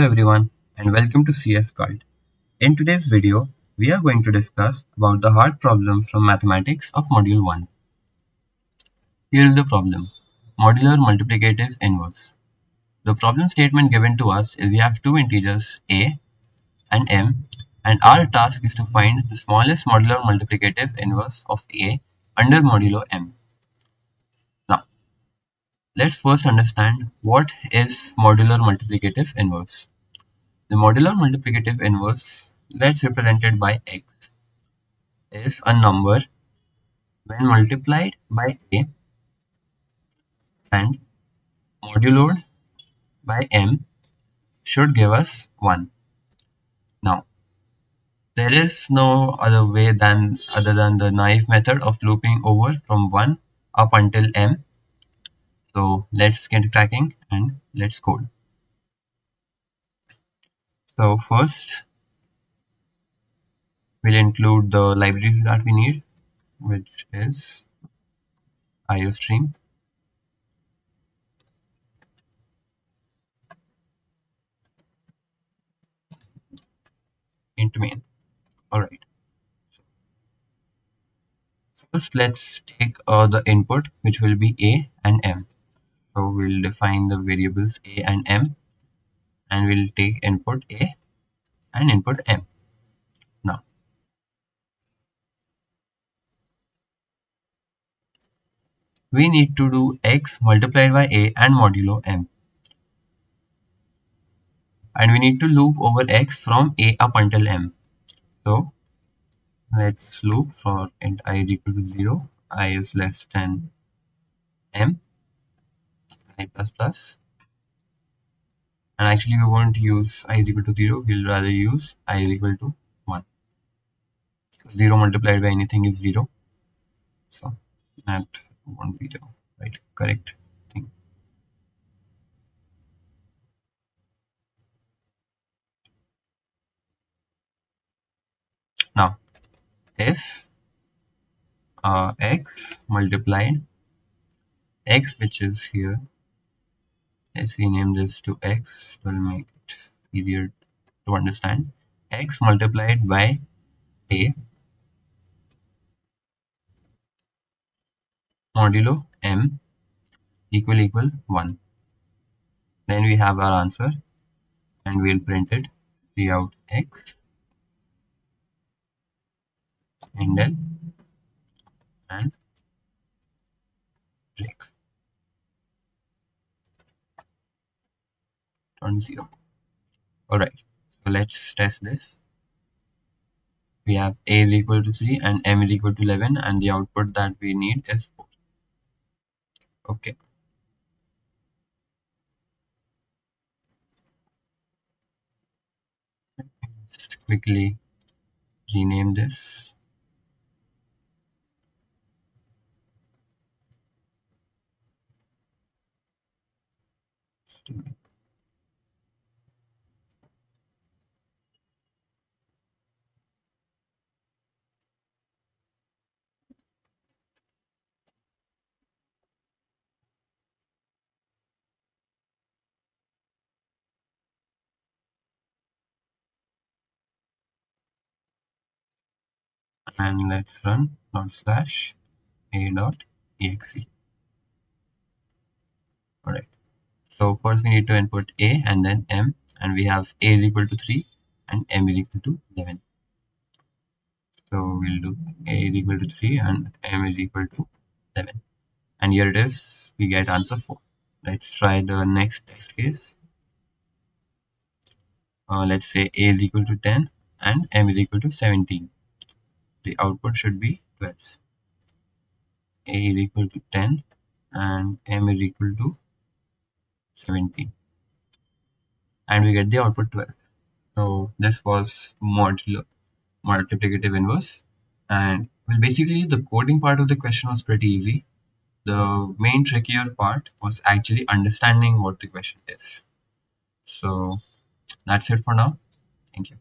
Hello everyone and welcome to CSCult. In today's video, we are going to discuss about the hard problem from mathematics of module 1. Here is the problem. Modular multiplicative inverse. The problem statement given to us is we have two integers a and m, and our task is to find the smallest modular multiplicative inverse of a under modulo m. Now, let's first understand what is modular multiplicative inverse. The modular multiplicative inverse, let's represent it by x, is a number when multiplied by a and moduloed by m should give us 1. Now, there is no other way other than the naive method of looping over from 1 up until m. So let's get cracking and let's code. So first, we'll include the libraries that we need, which is IOStream, int main. Alright. First, let's take the input, which will be a and m. So we'll define the variables a and m, and we'll take input a and input m. Now, we need to do x multiplied by a and modulo m. And we need to loop over x from a up until m. So let's loop for int I is equal to 0, I is less than m, I plus plus. And actually we won't use I is equal to 0, we'll rather use I is equal to 1. 0 multiplied by anything is 0. So that won't be the right correct thing. Now, if x multiplied x, which is here, let's rename this to x, will make it easier to understand. X multiplied by a modulo m equal 1. Then we have our answer and we'll print it. Cout x indel and break on 0. Alright, so let's test this. We have a is equal to 3 and m is equal to 11, and the output that we need is 4. Okay. Let's quickly rename this. And let's run /a.exe. Alright, so first we need to input a and then m, and we have a is equal to 3 and m is equal to 11. So we'll do a is equal to 3 and m is equal to 11, and here it is, we get answer 4. Let's try the next test case. Let's say a is equal to 10 and m is equal to 17. The output should be 12. A is equal to 10 and m is equal to 17, and we get the output 12. So this was modular multiplicative inverse, and well, basically the coding part of the question was pretty easy. The main trickier part was actually understanding what the question is. So that's it for now. Thank you.